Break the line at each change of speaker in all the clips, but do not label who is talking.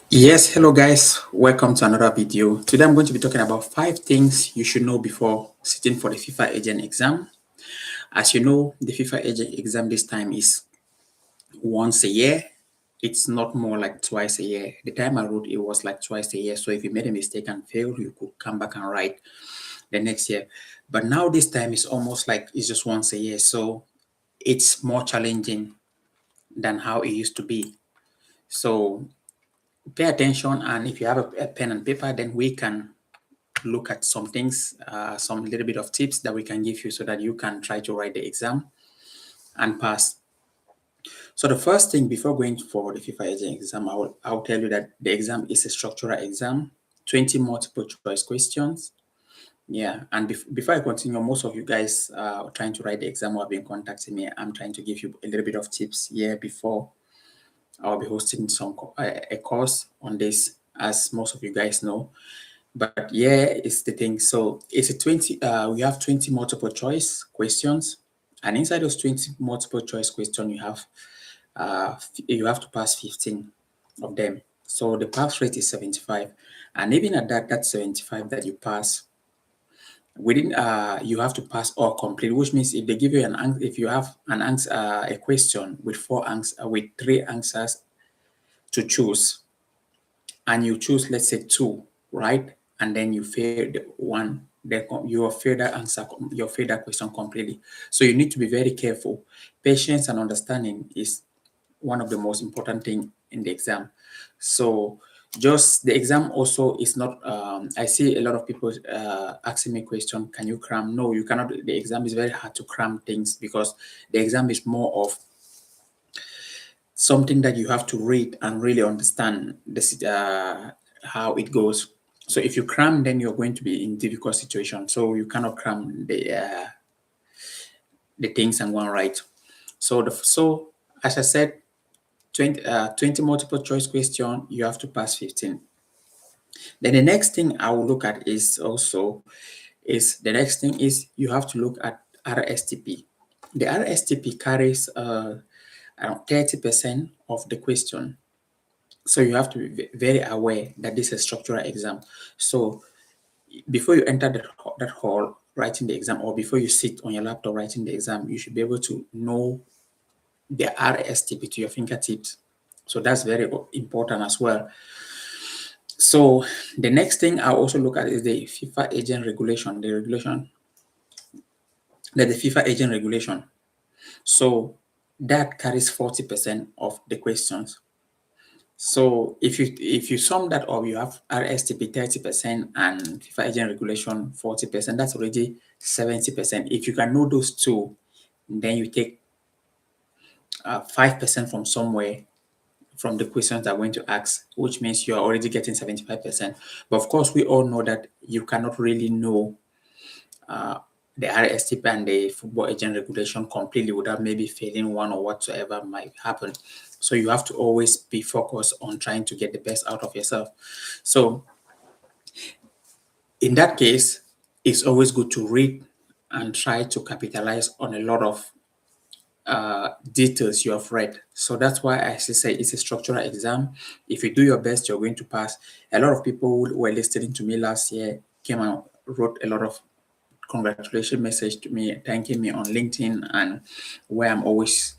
Yes, hello guys, welcome to another video. Today I'm going to be talking about 5 things you should know before sitting for the FIFA Agent Exam. As you know, the FIFA Agent Exam this time is once a year. It's not more like twice a year. The time I wrote it was like twice a year. So if you made a mistake and failed, you could come back and write the next year. But now this time is almost like it's just once a year. So it's more challenging than how it used to be. So pay attention, and if you have a pen and paper, then we can look at some things, some little bit of tips that we can give you so that you can try to write the exam and pass. So the first thing before going for the FIFA Agent Exam, I'll tell you that the exam is a structural exam, 20 multiple choice questions. Yeah, and before I continue, most of you guys trying to write the exam who have been contacting me. I'm trying to give you a little bit of tips here before I'll be hosting a course on this, as most of you guys know. But yeah, it's the thing. So it's a 20, we have 20 multiple choice questions. And inside those 20 multiple choice questions, you have to pass 15 of them. So the pass rate is 75. And even at that 75 that you pass, within you have to pass all complete, which means if they give you if you have an answer, a question with with 3 answers to choose, and you choose, let's say 2, right? And then you fail the one, then you fail that answer, you fail that question completely. So you need to be very careful. Patience and understanding is one of the most important thing in the exam. So just the exam also is not, I see a lot of people asking me question, can you cram? No, you cannot. The exam is very hard to cram things, because the exam is more of something that you have to read and really understand this, how it goes. So if you cram, then you're going to be in difficult situation. So you cannot cram the things and one right. So as I said, 20 multiple choice question, you have to pass 15. Then the next thing I will look at is you have to look at RSTP. The RSTP carries around 30% of the question. So you have to be very aware that this is a structural exam. So before you enter that hall writing the exam, or before you sit on your laptop writing the exam, you should be able to know the RSTP to your fingertips. So that's very important as well. So the next thing I also look at is the FIFA agent regulation, the FIFA agent regulation. So that carries 40% of the questions. So if you sum that up, you have RSTP 30% and FIFA agent regulation 40%. That's already 70%. If you can know those two, then you take 5% from somewhere, from the questions they're going to ask, which means you're already getting 75%. But of course, we all know that you cannot really know the RSTP and the football agent regulation completely without maybe failing one or whatsoever might happen. So you have to always be focused on trying to get the best out of yourself. So in that case, it's always good to read and try to capitalize on a lot of details you have read. So that's why I say it's a structural exam. If you do your best, you're going to pass. A lot of people who were listening to me last year came and wrote a lot of congratulation message to me, thanking me on LinkedIn, and where I'm always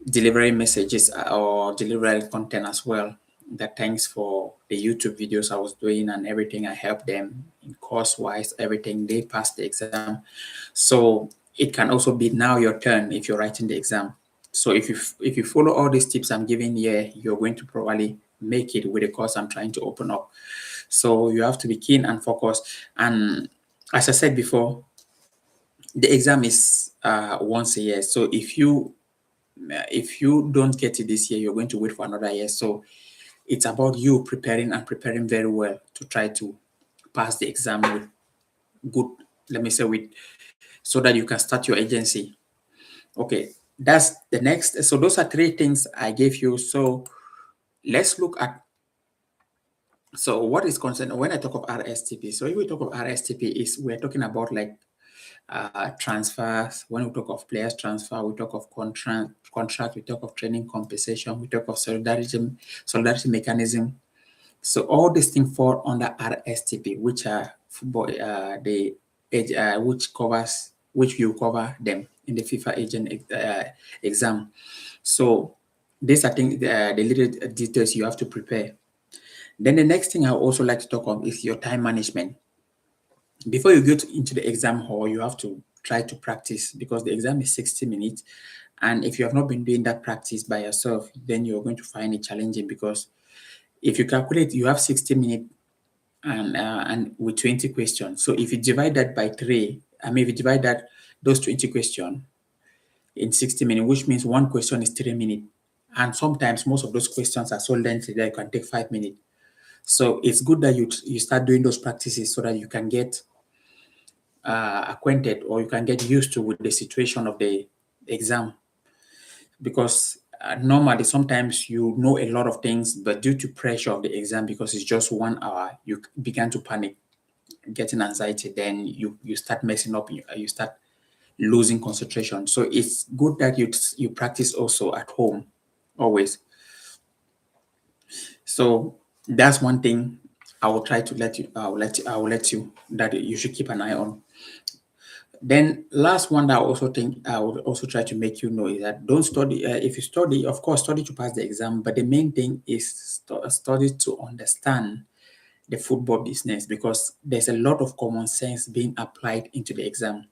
delivering messages or delivering content as well. That thanks for the YouTube videos I was doing and everything. I helped them in course wise, everything. They passed the exam. So it can also be now your turn if you're writing the exam. So if you follow all these tips I'm giving here, you're going to probably make it with the course I'm trying to open up. So you have to be keen and focused. And as I said before, the exam is once a year. So if you don't get it this year, you're going to wait for another year. So it's about you preparing very well to try to pass the exam good, let me say, with so that you can start your agency. Okay, that's the next. So those are three things I gave you. So let's look at, so what is concerned when I talk of RSTP. So if we talk of RSTP, is we're talking about like transfers. When we talk of players transfer, we talk of contract, we talk of training compensation, we talk of solidarity mechanism. So all these things fall under RSTP, which are football, which you cover them in the FIFA agent exam. So these are things, the little details you have to prepare. Then the next thing I also like to talk of is your time management. Before you get into the exam hall, you have to try to practice, because the exam is 60 minutes. And if you have not been doing that practice by yourself, then you're going to find it challenging, because if you calculate, you have 60 minutes and with 20 questions. So if you divide that by three, I mean, if you divide those 20 questions in 60 minutes, which means one question is 3 minutes. And sometimes most of those questions are so lengthy that it can take 5 minutes. So it's good that you start doing those practices so that you can get acquainted, or you can get used to with the situation of the exam. Because normally sometimes you know a lot of things, but due to pressure of the exam, because it's just 1 hour, you begin to panic, getting anxiety, then you start messing up, you start losing concentration. So it's good that you practice also at home always. So that's one thing I will try to let you, I will let you that you should keep an eye on. Then last one that I also think I would also try to make you know is that don't study. If you study, of course, study to pass the exam, but the main thing is study to understand the football business, because there's a lot of common sense being applied into the exam.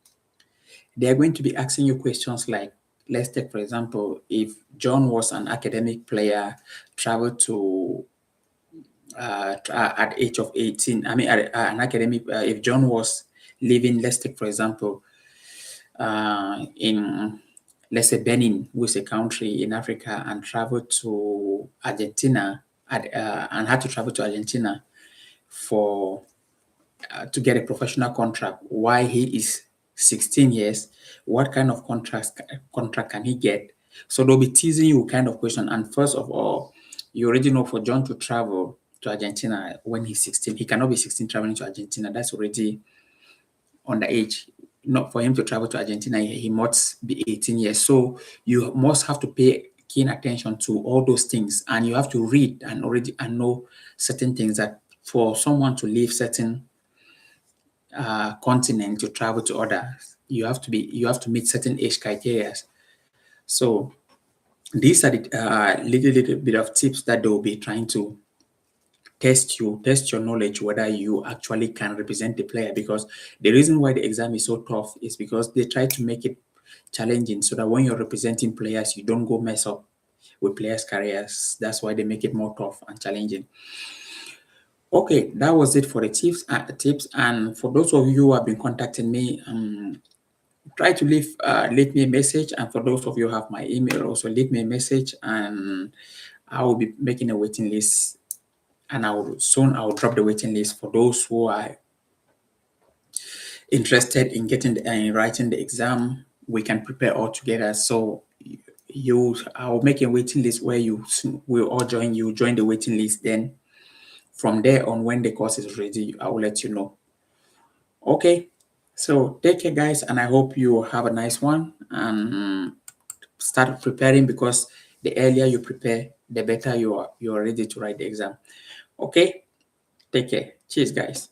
They are going to be asking you questions like, let's take for example, if John was an academic player, traveled to at age of 18. I mean, an academic. If John was living, let's take for example, in, let's say, Benin, which is a country in Africa, and traveled to Argentina and had to travel to Argentina for to get a professional contract. Why he is 16 years? What kind of contract can he get? So they'll be teasing you kind of question. And first of all, you already know for John to travel to Argentina when he's 16, he cannot be 16 traveling to Argentina. That's already underage. Not for him to travel to Argentina, he must be 18 years. So you must have to pay keen attention to all those things, and you have to read and know certain things, that for someone to leave certain continent to travel to others, you have to meet certain age criteria. So these are the little bit of tips that they will be trying to test your knowledge, whether you actually can represent the player. Because the reason why the exam is so tough is because they try to make it challenging, so that when you're representing players, you don't go mess up with players' careers. That's why they make it more tough and challenging. Okay, that was it for the tips. And for those of you who have been contacting me, try to leave me a message. And for those of you who have my email, also leave me a message, and I will be making a waiting list. And I will drop the waiting list for those who are interested in in writing the exam. We can prepare all together. So I will make a waiting list where you will all join. You join the waiting list. Then from there on, when the course is ready, I will let you know. Okay. So take care, guys, and I hope you have a nice one, and start preparing, because the earlier you prepare, the better you are ready to write the exam. Okay. Take care. Cheers, guys.